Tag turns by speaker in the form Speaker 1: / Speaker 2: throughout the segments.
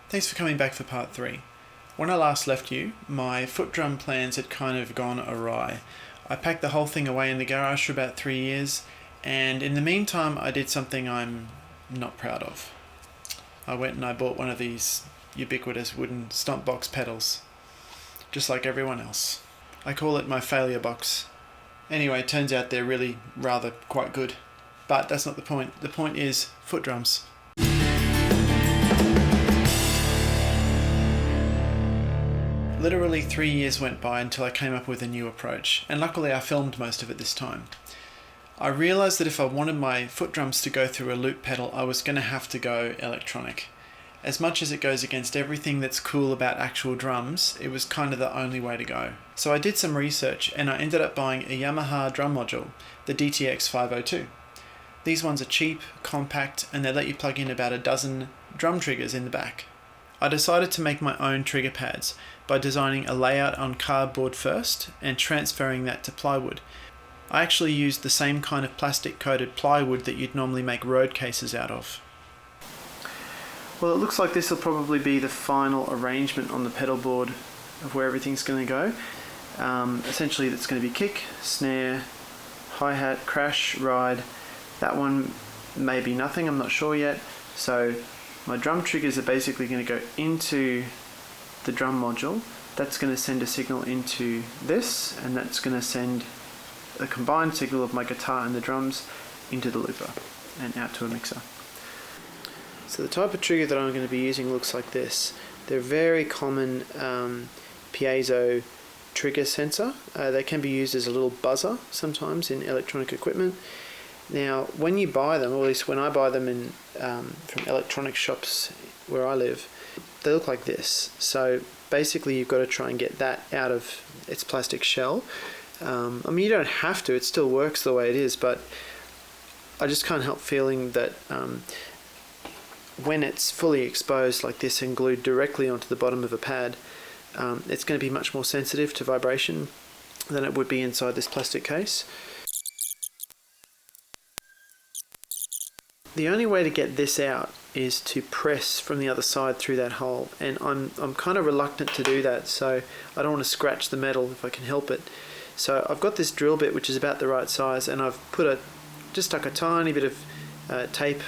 Speaker 1: Thanks for coming back for part 3. When I last left you, my foot drum plans had kind of gone awry. I packed the whole thing away in the garage for about 3 years, and in the meantime I did something I'm not proud of. I went and I bought one of these ubiquitous wooden stomp box pedals, just like everyone else. I call it my failure box. Anyway, it turns out they're really rather quite good. But that's not the point. The point is foot drums. Literally 3 years went by until I came up with a new approach, and luckily I filmed most of it this time. I realised that if I wanted my foot drums to go through a loop pedal, I was going to have to go electronic. As much as it goes against everything that's cool about actual drums, it was kind of the only way to go. So I did some research and I ended up buying a Yamaha drum module, the DTX 502. These ones are cheap, compact, and they let you plug in about a dozen drum triggers in the back. I decided to make my own trigger pads by designing a layout on cardboard first and transferring that to plywood. I actually used the same kind of plastic coated plywood that you'd normally make road cases out of. Well, it looks like this will probably be the final arrangement on the pedal board of where everything's going to go. Essentially it's going to be kick, snare, hi-hat, crash, ride. That one may be nothing, I'm not sure yet. So my drum triggers are basically going to go into the drum module. That's going to send a signal into this, and that's going to send a combined signal of my guitar and the drums into the looper and out to a mixer. So the type of trigger that I'm going to be using looks like this. They're very common piezo trigger sensor. They can be used as a little buzzer sometimes in electronic equipment. Now, when you buy them, or at least when I buy them from electronic shops where I live, they look like this. So basically you've got to try and get that out of its plastic shell. I mean, you don't have to, it still works the way it is, but I just can't help feeling that when it's fully exposed like this and glued directly onto the bottom of a pad, it's going to be much more sensitive to vibration than it would be inside this plastic case. The only way to get this out is to press from the other side through that hole, and I'm kind of reluctant to do that, so I don't want to scratch the metal if I can help it. So I've got this drill bit which is about the right size, and I've just stuck a tiny bit of tape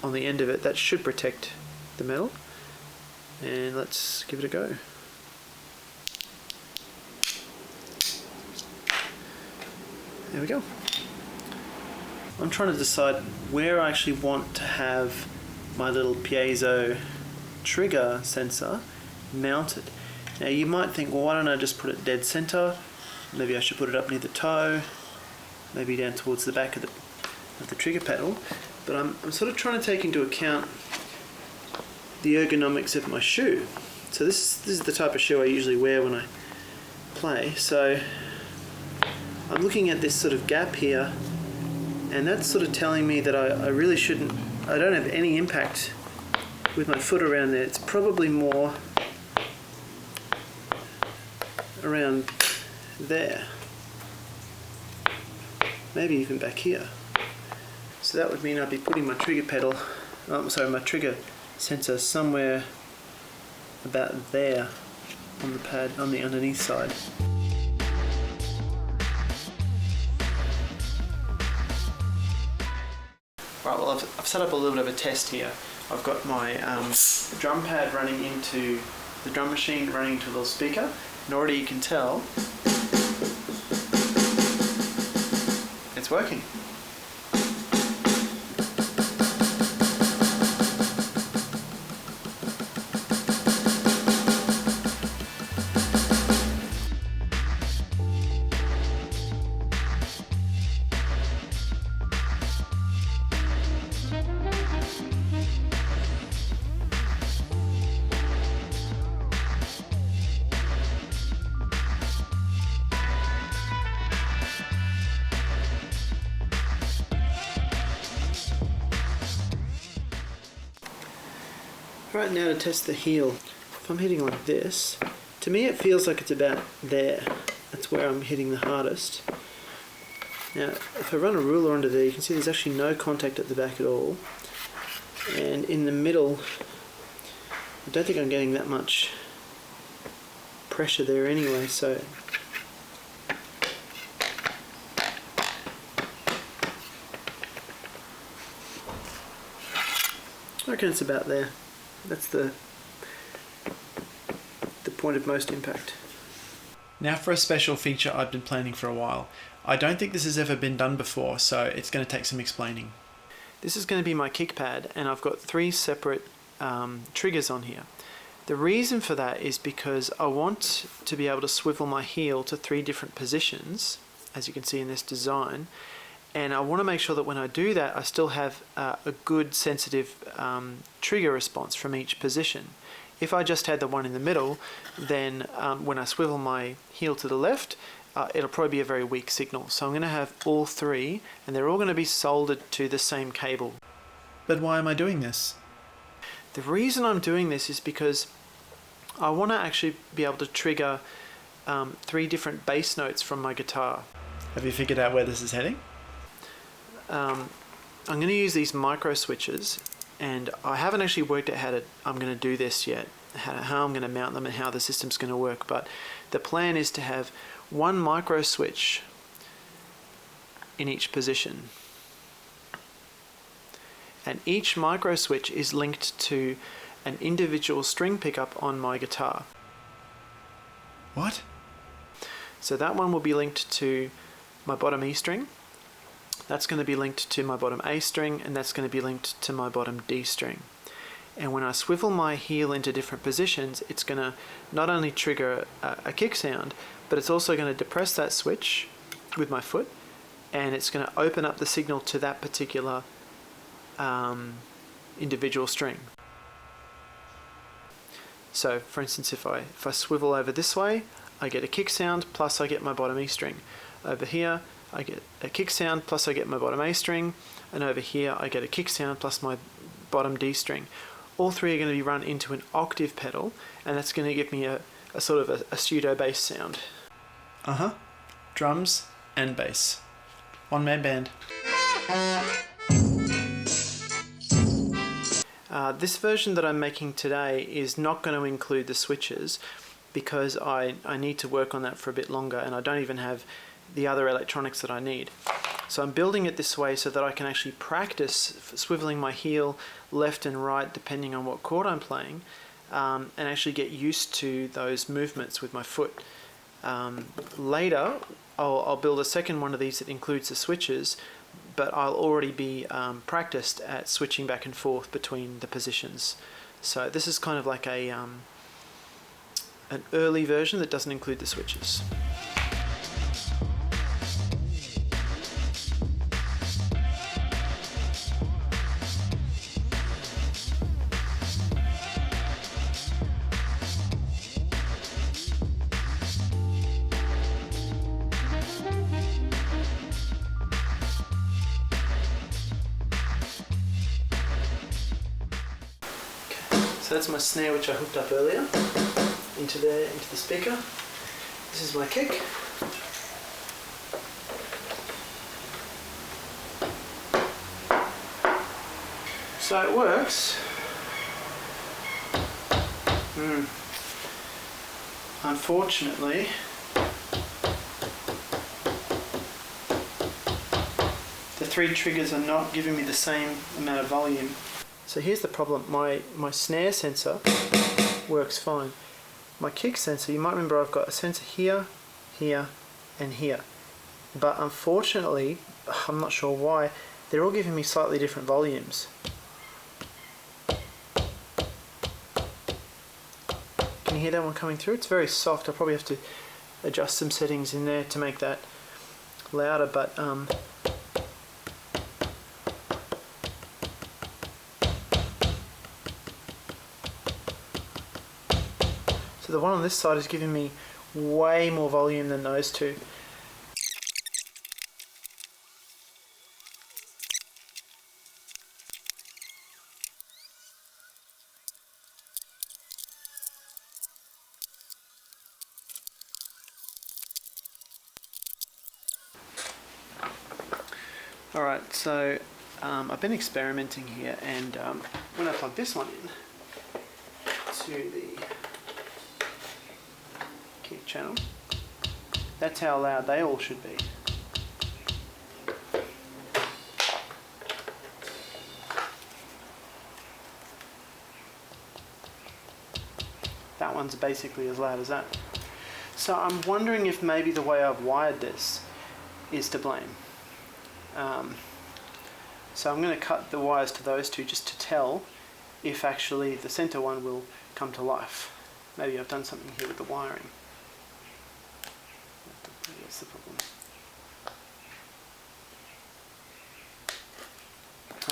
Speaker 1: on the end of it. That should protect the metal, and let's give it a go. There we go. I'm trying to decide where I actually want to have my little piezo trigger sensor mounted. Now you might think, well, why don't I just put it dead center? Maybe I should put it up near the toe, maybe down towards the back of the trigger pedal. But I'm sort of trying to take into account the ergonomics of my shoe. So this is the type of shoe I usually wear when I play. So I'm looking at this sort of gap here, and that's sort of telling me that I really shouldn't, I don't have any impact with my foot around there. It's probably more around there, maybe even back here. So that would mean I'd be putting my trigger pedal, my trigger sensor somewhere about there on the pad, on the underneath side. Right, well I've set up a little bit of a test here. I've got my drum pad running into the drum machine, running into a little speaker, and already you can tell it's working. Right now, to test the heel, if I'm hitting like this, to me it feels like it's about there. That's where I'm hitting the hardest. Now if I run a ruler under there, you can see there's actually no contact at the back at all, and in the middle I don't think I'm getting that much pressure there anyway, so I reckon it's about there. That's the point of most impact. Now for a special feature I've been planning for a while. I don't think this has ever been done before, so it's going to take some explaining. This is going to be my kick pad, and I've got 3 separate triggers on here. The reason for that is because I want to be able to swivel my heel to 3 different positions, as you can see in this design, and I want to make sure that when I do that I still have a good sensitive trigger response from each position. If I just had the one in the middle, then when I swivel my heel to the left, it'll probably be a very weak signal. So I'm going to have all 3, and they're all going to be soldered to the same cable. But why am I doing this? The reason I'm doing this is because I want to actually be able to trigger 3 different bass notes from my guitar. Have you figured out where this is heading? I'm going to use these micro switches, and I haven't actually worked out how I'm going to do this yet, how I'm going to mount them and how the system's going to work, but the plan is to have 1 micro switch in each position, and each micro switch is linked to an individual string pickup on my guitar. What? So that one will be linked to my bottom E string, that's going to be linked to my bottom A string, and that's going to be linked to my bottom D string. And when I swivel my heel into different positions, it's going to not only trigger a kick sound, but it's also going to depress that switch with my foot, and it's going to open up the signal to that particular individual string. So for instance, if I swivel over this way, I get a kick sound plus I get my bottom E string. Over here I get a kick sound plus I get my bottom A string, and over here I get a kick sound plus my bottom D string. All 3 are going to be run into an octave pedal, and that's going to give me a sort of a pseudo bass sound. Drums and bass. One-man band. This version that I'm making today is not going to include the switches because I need to work on that for a bit longer, and I don't even have the other electronics that I need. So I'm building it this way so that I can actually practice swiveling my heel left and right depending on what chord I'm playing, and actually get used to those movements with my foot. Later I'll build a second one of these that includes the switches, but I'll already be practiced at switching back and forth between the positions. So this is kind of like an early version that doesn't include the switches. So that's my snare, which I hooked up earlier into the speaker. This is my kick. So it works. Unfortunately, the 3 triggers are not giving me the same amount of volume. So here's the problem. My snare sensor works fine. My kick sensor, you might remember I've got a sensor here, here, and here. But unfortunately, I'm not sure why, they're all giving me slightly different volumes. Can you hear that one coming through? It's very soft. I'll probably have to adjust some settings in there to make that louder, but so the one on this side is giving me way more volume than those 2. Alright, so I've been experimenting here, and when I plug this one in to the kick channel. That's how loud they all should be. That one's basically as loud as that. So I'm wondering if maybe the way I've wired this is to blame. So I'm going to cut the wires to those two just to tell if actually the center one will come to life. Maybe I've done something here with the wiring. That's the problem.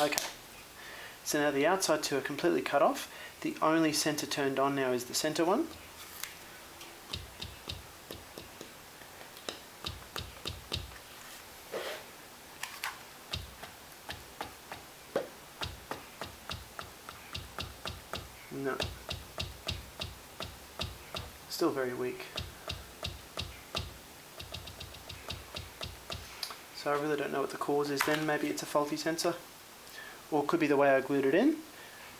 Speaker 1: Okay, so now the outside two are completely cut off. The only center turned on now is the center one. No. Still very weak. So I really don't know what the cause is then. Maybe it's a faulty sensor. Or it could be the way I glued it in.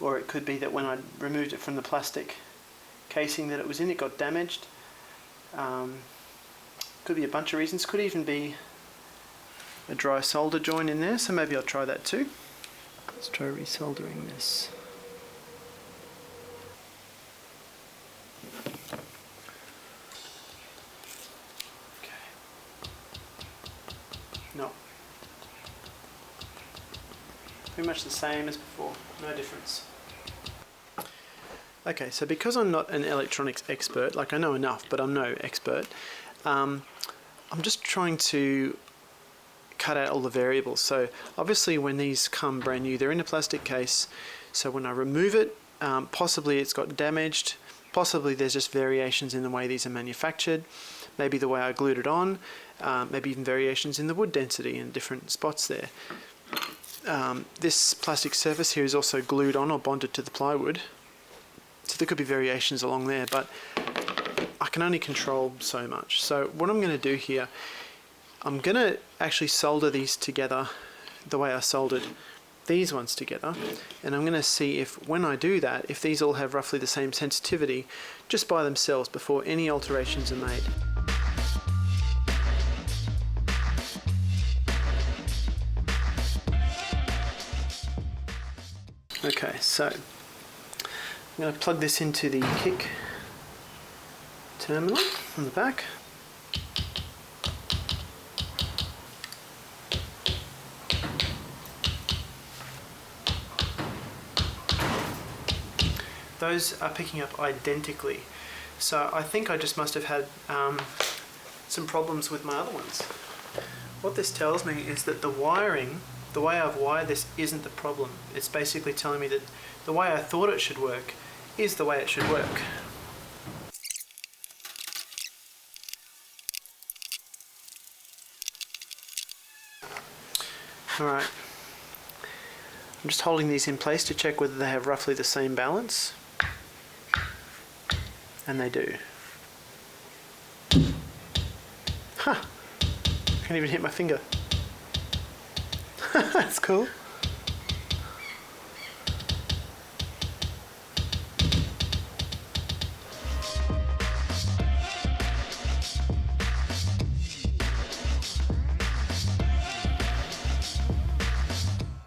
Speaker 1: Or it could be that when I removed it from the plastic casing that it was in, it got damaged. Could be a bunch of reasons. Could even be a dry solder joint in there. So maybe I'll try that too. Let's try resoldering this. No. Pretty much the same as before, no difference. Okay, so because I'm not an electronics expert, like I know enough, but I'm no expert, I'm just trying to cut out all the variables. So obviously when these come brand new, they're in a plastic case, so when I remove it, possibly it's got damaged, possibly there's just variations in the way these are manufactured, maybe the way I glued it on, maybe even variations in the wood density in different spots there. This plastic surface here is also glued on or bonded to the plywood, so there could be variations along there, but I can only control so much. So what I'm going to do here, I'm going to actually solder these together the way I soldered these ones together, and I'm going to see if when I do that, if these all have roughly the same sensitivity just by themselves before any alterations are made. Okay, so I'm going to plug this into the kick terminal on the back. Those are picking up identically, so I think I just must have had some problems with my other ones. What this tells me is that the wiring, the way I've wired this isn't the problem. It's basically telling me that the way I thought it should work is the way it should work. Alright, I'm just holding these in place to check whether they have roughly the same balance. And they do. Huh! I can't even hit my finger. That's cool.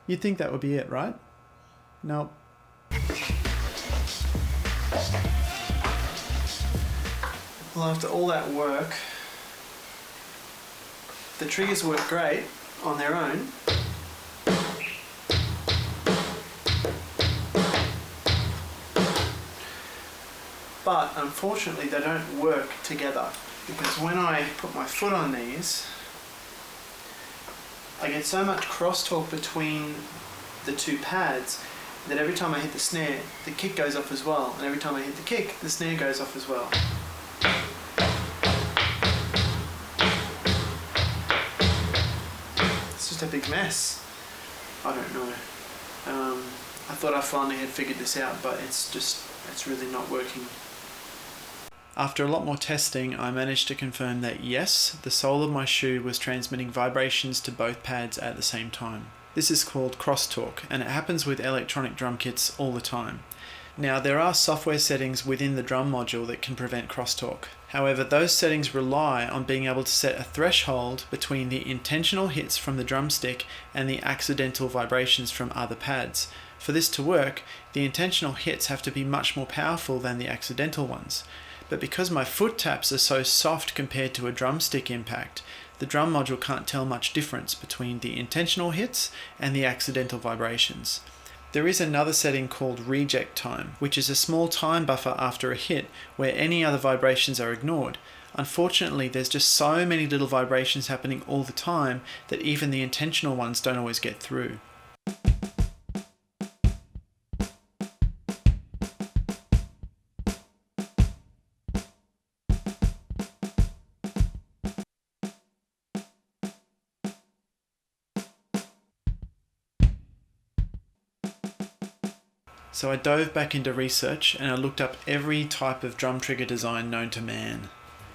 Speaker 2: You'd think that would be it, right? Nope.
Speaker 1: Well, after all that work, the triggers work great on their own. But unfortunately they don't work together, because when I put my foot on these, I get so much crosstalk between the two pads that every time I hit the snare, the kick goes off as well, and every time I hit the kick, the snare goes off as well. It's just a big mess. I don't know. I thought I finally had figured this out, but it's really not working.
Speaker 2: After a lot more testing, I managed to confirm that yes, the sole of my shoe was transmitting vibrations to both pads at the same time. This is called crosstalk, and it happens with electronic drum kits all the time.
Speaker 1: Now, there are software settings within the drum module that can prevent crosstalk. However, those settings rely on being able to set a threshold between the intentional hits from the drumstick and the accidental vibrations from other pads. For this to work, the intentional hits have to be much more powerful than the accidental ones. But because my foot taps are so soft compared to a drumstick impact, the drum module can't tell much difference between the intentional hits and the accidental vibrations. There is another setting called reject time, which is a small time buffer after a hit where any other vibrations are ignored. Unfortunately, there's just so many little vibrations happening all the time that even the intentional ones don't always get through. So I dove back into research and I looked up every type of drum trigger design known to man.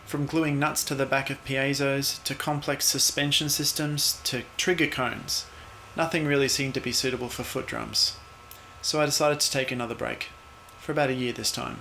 Speaker 1: From gluing nuts to the back of piezos, to complex suspension systems, to trigger cones. Nothing really seemed to be suitable for foot drums. So I decided to take another break. For about a year this time.